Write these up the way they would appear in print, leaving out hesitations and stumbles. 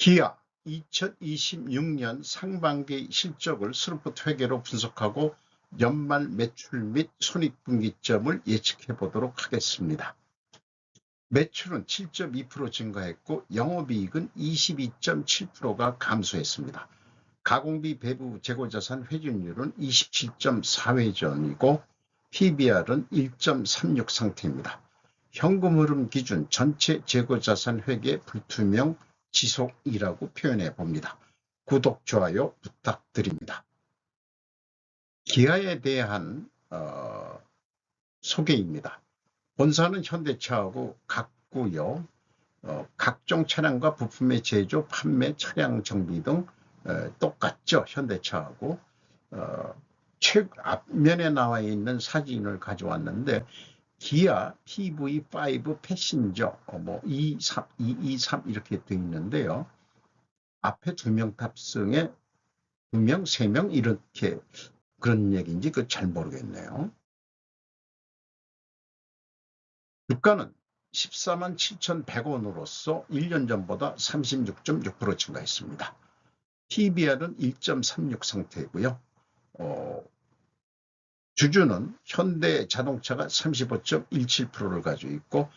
기아 2026년 상반기 실적을 스루풋 회계로 분석하고 연말 매출 및 손익분기점을 예측해 보도록 하겠습니다. 매출은 7.2% 증가했고 영업이익은 22.7%가 감소했습니다. 가공비 배부 재고자산 회전율은 27.4회전이고 PBR은 1.36 상태입니다. 현금 흐름 기준 전체 재고자산 회계 불투명 지속이라고 표현해 봅니다. 구독, 좋아요 부탁드립니다. 기아에 대한 소개입니다. 본사는 현대차하고 같고요. 각종 차량과 부품의 제조, 판매, 차량 정비 등 똑같죠. 현대차하고. 앞면에 나와 있는 사진을 가져왔는데 기아 PV5 패신저 223 이렇게 되어 있는데요. 앞에 2명 탑승에 2명, 3명 이렇게 그런 얘기인지 잘 모르겠네요. 주가는 14만 7,100원으로서 1년 전보다 36.6% 증가했습니다. PBR은 1.36 상태이고요. 주주는 현대자동차가 35.17%를 가지고 있고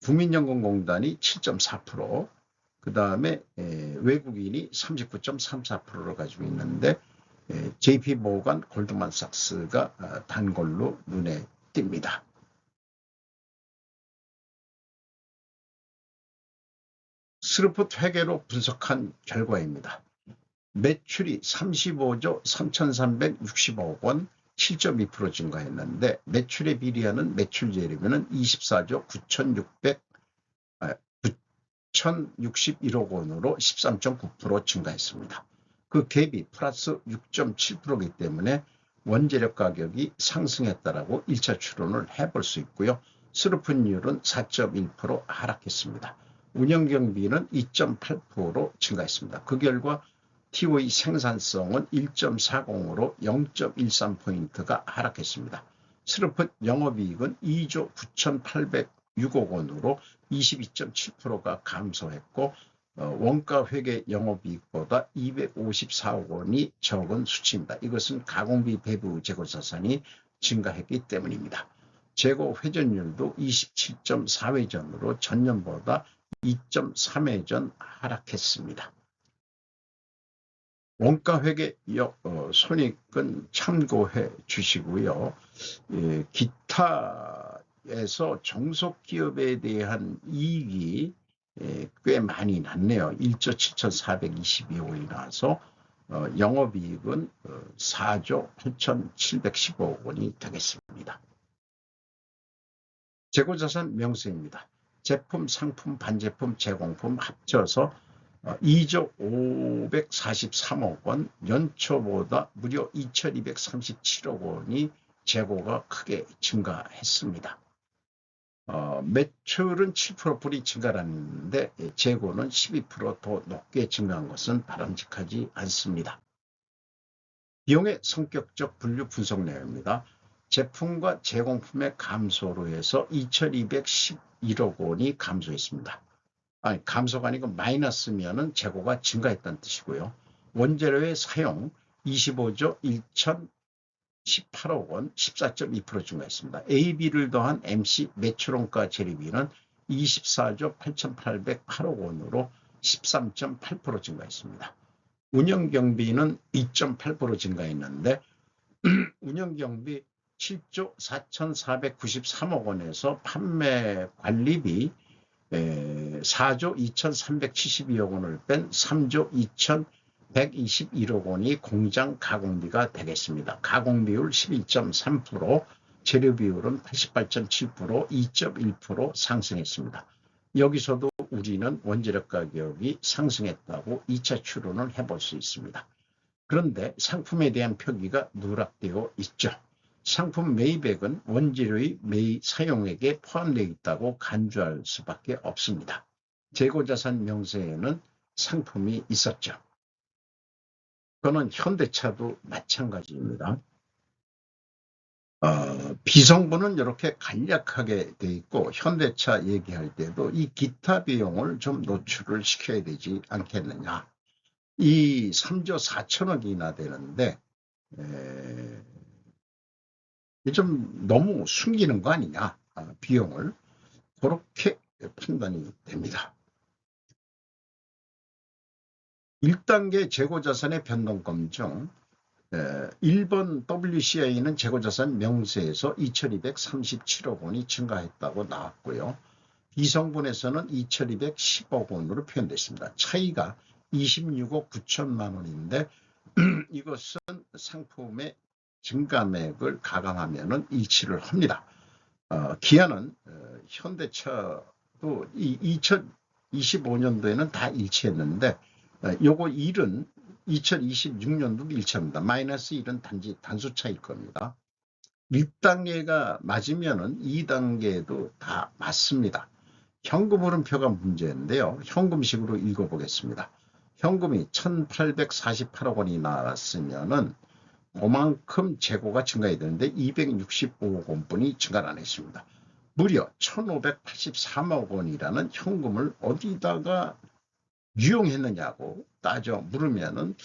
국민연금공단이 7.4%, 그 다음에 외국인이 39.34%를 가지고 있는데 JP모건, 골드만삭스가 단골로 눈에 띕니다. 스루풋 회계로 분석한 결과입니다. 매출이 35조 3,360억 원, 7.2% 증가했는데 매출에 비례하는 매출 재료비는 24조 9,061억 원으로 13.9% 증가했습니다. 그 갭이 플러스 6.7%이기 때문에 원재료 가격이 상승했다라고 1차 추론을 해볼 수 있고요. 스루풋율은 4.1% 하락했습니다. 운영경비는 2.8% 증가했습니다. 그 결과 TOE 생산성은 1.40으로 0.13포인트가 하락했습니다. 스루풋 영업이익은 2조 9,806억 원으로 22.7%가 감소했고 원가회계 영업이익보다 254억 원이 적은 수치입니다. 이것은 가공비 배부 재고자산이 증가했기 때문입니다. 재고 회전율도 27.4회전으로 전년보다 2.3회전 하락했습니다. 원가회계 손익은 참고해 주시고요. 기타에서 종속기업에 대한 이익이 꽤 많이 났네요. 1조 7,422억 원이 나와서 영업이익은 4조 8,715억 원이 되겠습니다. 재고자산 명세입니다. 제품, 상품, 반제품, 제공품 합쳐서 2조 543억 원, 연초보다 무려 2,237억 원이 재고가 크게 증가했습니다. 매출은 7%뿐이 증가했는데 재고는 12%더 높게 증가한 것은 바람직하지 않습니다. 비용의 성격적 분류 분석 내용입니다. 제품과 제공품의 감소로 해서 2,211억 원이 감소했습니다. 아니, 감소가 아니고 마이너스면은 재고가 증가했다는 뜻이고요. 원재료의 사용 25조 1,018억 원, 14.2% 증가했습니다. AB를 더한 MC 매출원가 재료비는 24조 8,808억 원으로 13.8% 증가했습니다. 운영경비는 2.8% 증가했는데 운영경비 7조 4,493억 원에서 판매 관리비 4조 2,372억 원을 뺀 3조 2,121억 원이 공장 가공비가 되겠습니다. 가공비율 11.3%, 재료 비율은 88.7%, 2.1% 상승했습니다. 여기서도 우리는 원재료 가격이 상승했다고 2차 추론을 해볼 수 있습니다. 그런데 상품에 대한 표기가 누락되어 있죠. 상품 매입액은 원재료의 매입 사용액에 포함되어 있다고 간주할 수밖에 없습니다. 재고자산 명세에는 상품이 있었죠. 그거는 현대차도 마찬가지입니다. 비성분은 이렇게 간략하게 돼 있고 현대차 얘기할 때도 이 기타 비용을 좀 노출을 시켜야 되지 않겠느냐. 이 3조 4천억이나 되는데 좀 너무 숨기는 거 아니냐. 비용을. 그렇게 판단이 됩니다. 1단계 재고자산의 변동검증. 1번 WCI는 재고자산 명세에서 2237억 원이 증가했다고 나왔고요. 비성분에서는 2210억 원으로 표현됐습니다. 차이가 26억 9천만 원인데 이것은 상품의 증감액을 가감하면 일치를 합니다. 기아는 현대차도 2025년도에는 다 일치했는데 요거 1은 2026년도도 일치합니다. 마이너스 1은 단지 단수 차일 겁니다. 1단계가 맞으면은 2단계도 다 맞습니다. 현금 흐름표가 문제인데요. 현금식으로 읽어보겠습니다. 현금이 1848억 원이 나왔으면은 그만큼 재고가 증가해야 되는데 265억 원뿐이 증가를 안 했습니다. 무려 1583억 원이라는 현금을 어디다가 유용했느냐고 따져 물으면은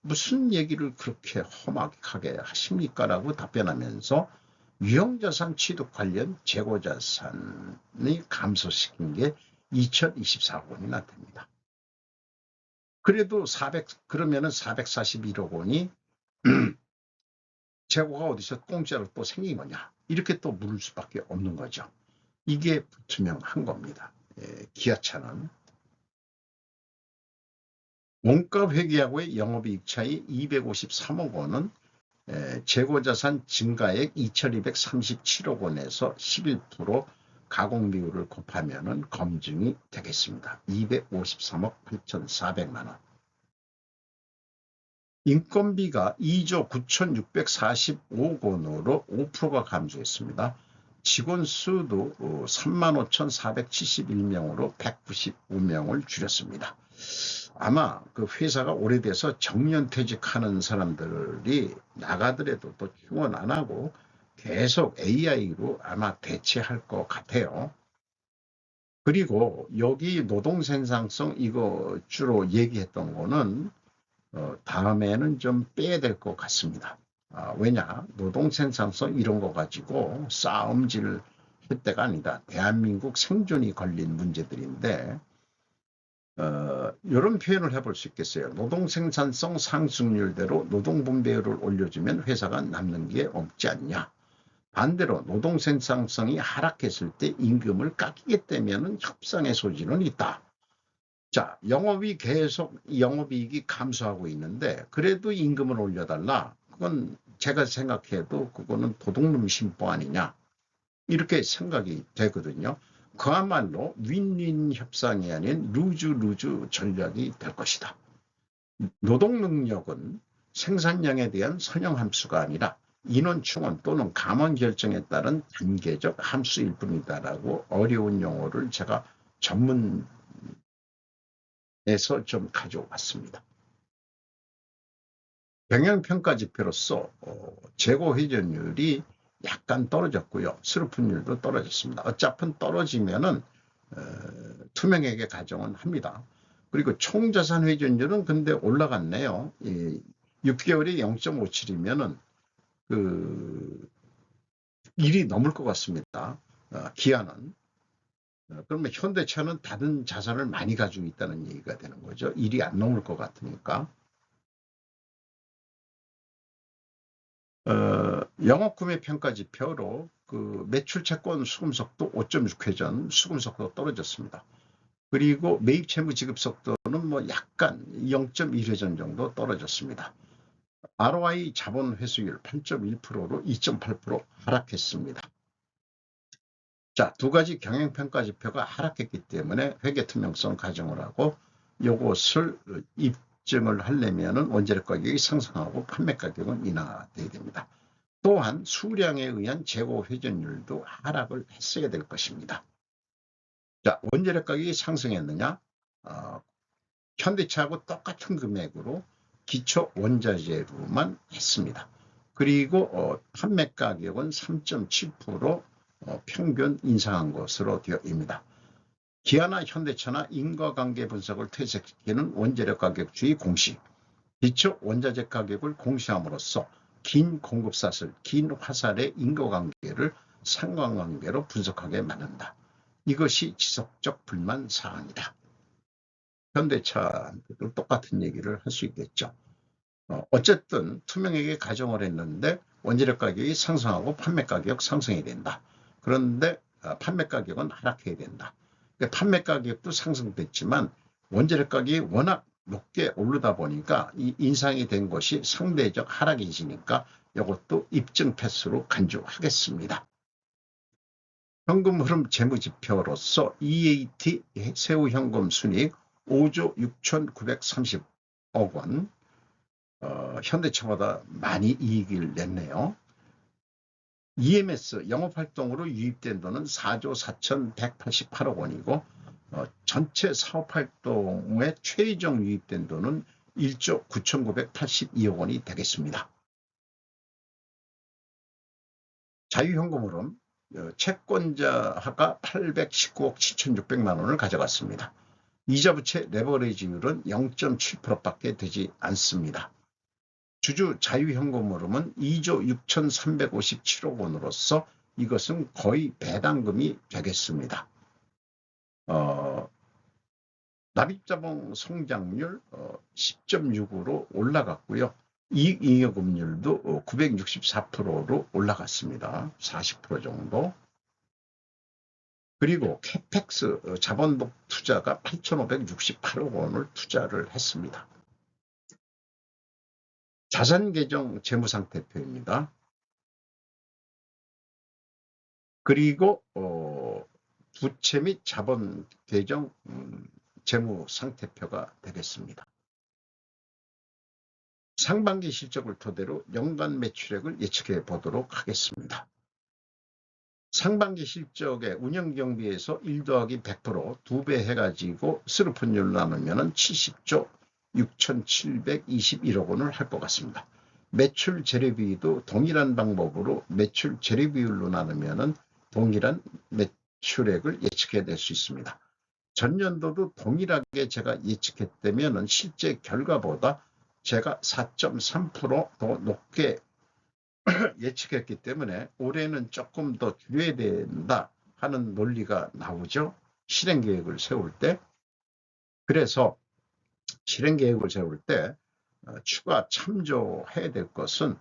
무슨 얘기를 그렇게 험악하게 하십니까? 라고 답변하면서 유형자산 취득 관련 재고자산이 감소시킨 게 2024억 원이나 됩니다. 그래도 그러면은 441억 원이 재고가 어디서 공짜로 또 생긴 거냐. 이렇게 또 물을 수밖에 없는 거죠. 이게 불투명한 겁니다. 기아차는. 원가 회계하고의 영업이익 차이 253억 원은 재고자산 증가액 2237억 원에서 11% 가공비율을 곱하면 검증이 되겠습니다. 253억 8,400만 원. 인건비가 2조 9,645억 원으로 5%가 감소했습니다. 직원 수도 35,471명으로 195명을 줄였습니다. 아마 그 회사가 오래돼서 정년퇴직하는 사람들이 나가더라도 또 휴원 안 하고 계속 AI로 아마 대체할 것 같아요. 그리고 여기 노동생산성 이거 주로 얘기했던 거는 다음에는 좀 빼야 될 것 같습니다. 왜냐? 노동생산성 이런 거 가지고 싸움질 할 때가 아니다. 대한민국 생존이 걸린 문제들인데 이런 표현을 해볼 수 있겠어요. 노동생산성 상승률대로 노동분배율을 올려주면 회사가 남는 게 없지 않냐. 반대로 노동생산성이 하락했을 때 임금을 깎이게 되면 협상의 소지는 있다. 자, 영업이익이 감소하고 있는데 그래도 임금을 올려달라. 그건 제가 생각해도 그거는 도둑놈 심보 아니냐. 이렇게 생각이 되거든요. 그야말로 윈윈 협상이 아닌 루즈 전략이 될 것이다. 노동 능력은 생산량에 대한 선형 함수가 아니라 인원 충원 또는 감원 결정에 따른 단계적 함수일 뿐이다라고 어려운 용어를 제가 전문에서 좀 가져왔습니다. 경영평가 지표로서 재고 회전율이 약간 떨어졌고요. 슬픈율도 떨어졌습니다. 어차피 떨어지면은 투명하게 가정은 합니다. 그리고 총자산 회전율은 근데 올라갔네요. 6개월에 0.57이면은 그 1이 넘을 것 같습니다. 기아는. 그러면 현대차는 다른 자산을 많이 가지고 있다는 얘기가 되는 거죠. 1이 안 넘을 것 같으니까. 영업구매 평가 지표로 그 매출 채권 수금속도 5.6회전 수금속도 떨어졌습니다. 그리고 매입 채무 지급 속도는 뭐 약간 0.1회전 정도 떨어졌습니다. ROI 자본 회수율 8.1%로 2.8% 하락했습니다. 자, 두 가지 경영평가 지표가 하락했기 때문에 회계 투명성 가정을 하고 이것을 입증을 하려면 원재료 가격이 상승하고 판매 가격은 인하돼야 됩니다. 또한 수량에 의한 재고 회전율도 하락을 했어야 될 것입니다. 자, 원재료 가격이 상승했느냐? 현대차하고 똑같은 금액으로 기초 원자재로만 했습니다. 그리고 판매 가격은 3.7% 평균 인상한 것으로 되어입니다. 기아나 현대차나 인과관계 분석을 퇴색시키는 원재료 가격주의 공시, 기초 원자재 가격을 공시함으로써 긴 공급사슬, 긴 화살의 인과관계를 상관관계로 분석하게 만든다. 이것이 지속적 불만 사항이다. 현대차도 똑같은 얘기를 할 수 있겠죠. 어쨌든 투명하게 가정을 했는데 원재료 가격이 상승하고 판매 가격 상승해야 된다. 그런데 판매 가격은 하락해야 된다. 판매 가격도 상승됐지만 원재료 가격이 워낙 높게 오르다 보니까 이 인상이 된 것이 상대적 하락이시니까 이것도 입증 패스로 간주하겠습니다. 현금 흐름 재무지표로서 EAT 세후 현금 순이익 5조 6,930억 원, 현대차보다 많이 이익을 냈네요. EMS 영업활동으로 유입된 돈은 4조 4,188억 원이고 전체 사업활동에 최종 유입된 돈은 1조 9,982억 원이 되겠습니다. 자유현금 흐름, 채권자가 819억 7,600만 원을 가져갔습니다. 이자부채 레버리지율은 0.7%밖에 되지 않습니다. 주주 자유현금 흐름은 2조 6,357억 원으로서 이것은 거의 배당금이 되겠습니다. 납입자본 성장률 10.6으로 올라갔고요. 이익잉여금률도 964%로 올라갔습니다. 40% 정도. 그리고 캐펙스 자본복 투자가 8,568억 원을 투자를 했습니다. 자산계정 재무상태표입니다. 그리고 부채 및 자본계정 재무상태표가 되겠습니다. 상반기 실적을 토대로 연간 매출액을 예측해 보도록 하겠습니다. 상반기 실적의 운영경비에서 1 더하기 100% 2배 해가지고 스루펀율로 나누면 70조 6,721억 원을 할 것 같습니다. 매출 재료비도 동일한 방법으로 매출 재료비율로 나누면 동일한 매출액을 예측해낼 수 있습니다. 전년도도 동일하게 제가 예측했다면 실제 결과보다 제가 4.3% 더 높게 예측했기 때문에 올해는 조금 더 줄여야 된다 하는 논리가 나오죠. 실행계획을 세울 때. 그래서 실행계획을 세울 때 추가 참조해야 될 것은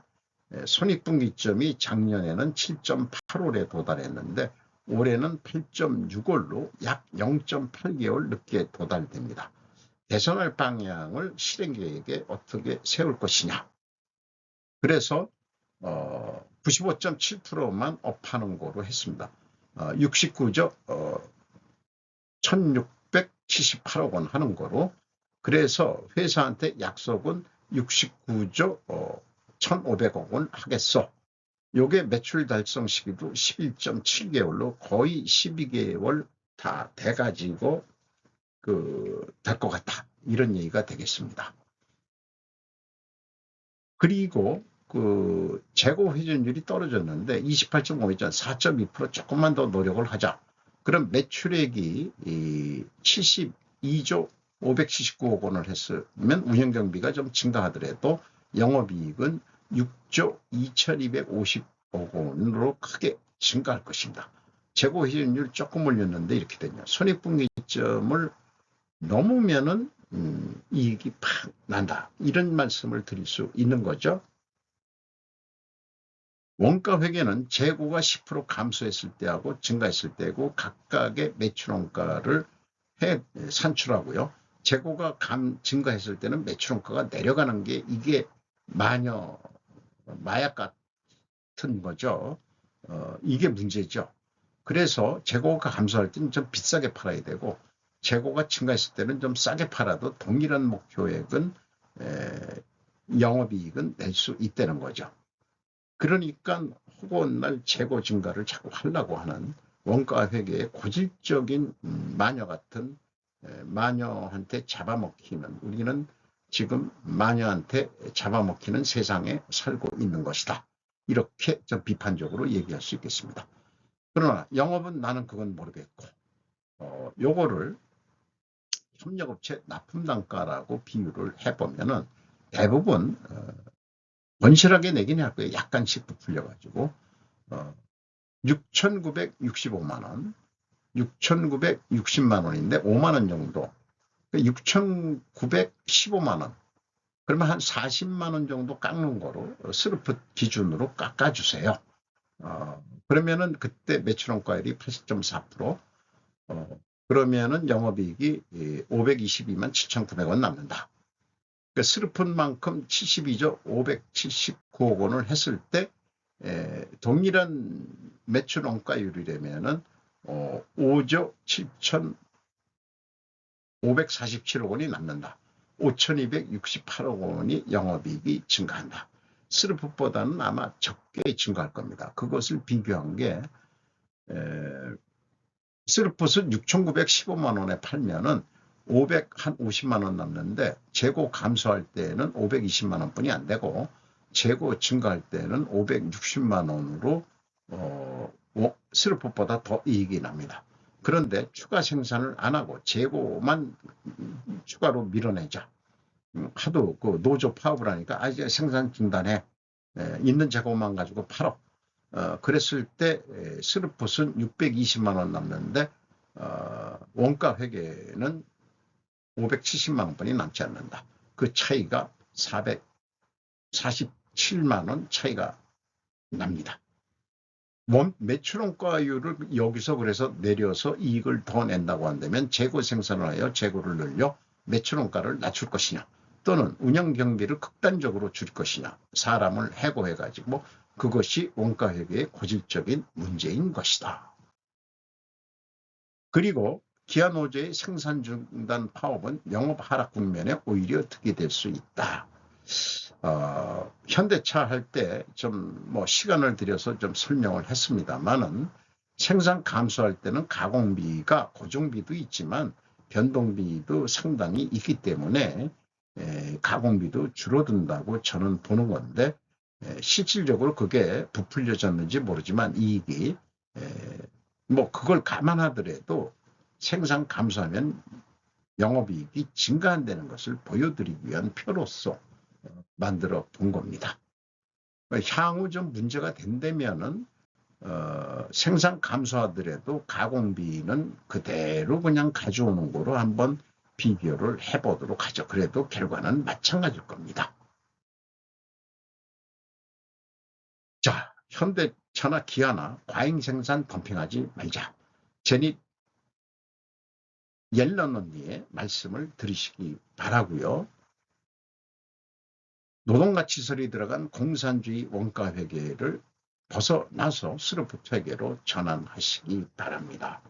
손익분기점이 작년에는 7.8월에 도달했는데 올해는 8.6월로 약 0.8개월 늦게 도달됩니다. 개선할 방향을 실행계획에 어떻게 세울 것이냐. 그래서 95.7%만 업하는 거로 했습니다. 69조 1678억 원 하는 거로. 그래서 회사한테 약속은 69조 1500억 원 하겠어. 요게 매출 달성 시기도 11.7개월로 거의 12개월 다 돼가지고 될 것 같다. 이런 얘기가 되겠습니다. 그리고 재고 회전율이 떨어졌는데 28.5였잖아. 4.2% 조금만 더 노력을 하자. 그럼 매출액이 72조 579억 원을 했으면 운영경비가 좀 증가하더라도 영업이익은 6조 2250억 원으로 크게 증가할 것입니다. 재고 회전율 조금 올렸는데 이렇게 되냐. 손익분기점을 넘으면은 이익이 팍 난다. 이런 말씀을 드릴 수 있는 거죠. 원가 회계는 재고가 10% 감소했을 때하고 증가했을 때고 각각의 매출 원가를 산출하고요. 재고가 증가했을 때는 매출 원가가 내려가는 게 이게 마약 같은 거죠. 이게 문제죠. 그래서 재고가 감소할 때는 좀 비싸게 팔아야 되고 재고가 증가했을 때는 좀 싸게 팔아도 동일한 목표액은 영업이익은 낼 수 있다는 거죠. 그러니까 허구한 재고 증가를 자꾸 하려고 하는 원가 회계의 고질적인 마녀 같은 마녀한테 잡아먹히는 우리는 지금 마녀한테 잡아먹히는 세상에 살고 있는 것이다. 이렇게 좀 비판적으로 얘기할 수 있겠습니다. 그러나 영업은 나는 그건 모르겠고 요거를 협력업체 납품단가라고 비유를 해보면은 대부분 건실하게 내긴 할 거예요. 약간씩 부풀려가지고 6,965만 원, 6,960만 원인데 5만 원 정도, 6,915만 원. 그러면 한 40만 원 정도 깎는 거로 스루프 기준으로 깎아주세요. 그러면은 그때 매출원가율이 80.4%, 그러면은 영업이익이 522만 7,900원 남는다. 그러니까 스루프만큼 72조 579억 원을 했을 때 동일한 매출원가율이라면은 5조 7,547억 원이 남는다. 5,268억 원이 영업이익이 증가한다. 스루프보다는 아마 적게 증가할 겁니다. 그것을 비교한 게 스루프는 6,915만 원에 팔면은 550만 원 남는데 재고 감소할 때는 520만 원뿐이 안 되고 재고 증가할 때는 560만 원으로 스루프보다 더 이익이 납니다. 그런데 추가 생산을 안 하고 재고만 추가로 밀어내자. 하도 그 노조 파업을 하니까 이제 생산 중단해. 있는 재고만 가지고 팔어. 그랬을 때 스루프는 620만 원 남는데 원가 회계는 570만 원뿐이 남지 않는다. 그 차이가 447만 원 차이가 납니다. 매출원가율을 여기서 그래서 내려서 이익을 더 낸다고 한다면 재고 생산을 하여 재고를 늘려 매출원가를 낮출 것이냐, 또는 운영 경비를 극단적으로 줄일 것이냐, 사람을 해고해가지고 그것이 원가회계의 고질적인 문제인 것이다. 그리고 기아 노조의 생산 중단 파업은 영업 하락 국면에 오히려 득이 될 수 있다. 현대차 할 때 좀 시간을 들여서 좀 설명을 했습니다만은 생산 감소할 때는 가공비가 고정비도 있지만 변동비도 상당히 있기 때문에 가공비도 줄어든다고 저는 보는 건데 실질적으로 그게 부풀려졌는지 모르지만 이익이 그걸 감안하더라도 생산 감소하면 영업이익이 증가한다는 것을 보여드리기 위한 표로서 만들어 본 겁니다. 향후 좀 문제가 된다면은 생산 감소하더라도 가공비는 그대로 그냥 가져오는 거로 한번 비교를 해보도록 하죠. 그래도 결과는 마찬가지일 겁니다. 자, 현대차나 기아나 과잉 생산 덤핑하지 말자. 제닛 옐런 언니의 말씀을 들으시기 바라고요. 노동가치설이 들어간 공산주의 원가회계를 벗어나서 스루프 회계로 전환하시기 바랍니다.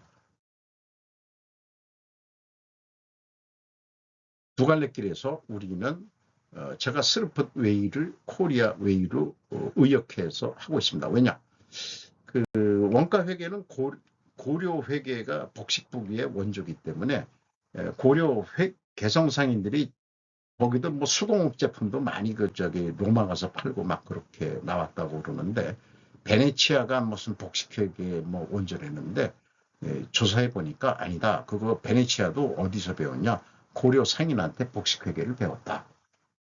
두 갈래길에서 우리는 제가 스루프 웨이를 코리아 웨이로 의역해서 하고 있습니다. 왜냐? 그 원가회계는 고려 회계가 복식부기의 원조이기 때문에 고려 개성상인들이 거기도 수공업 제품도 많이 로마 가서 팔고 막 그렇게 나왔다고 그러는데 베네치아가 무슨 복식회계 원조랬는데 조사해 보니까 아니다. 그거 베네치아도 어디서 배웠냐? 고려 상인한테 복식회계를 배웠다.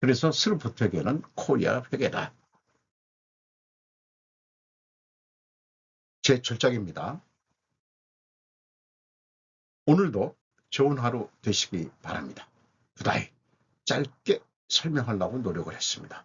그래서 스루프 회계는 코리아 회계다. 제 출작입니다. 오늘도 좋은 하루 되시기 바랍니다. 부다이 짧게 설명하려고 노력을 했습니다.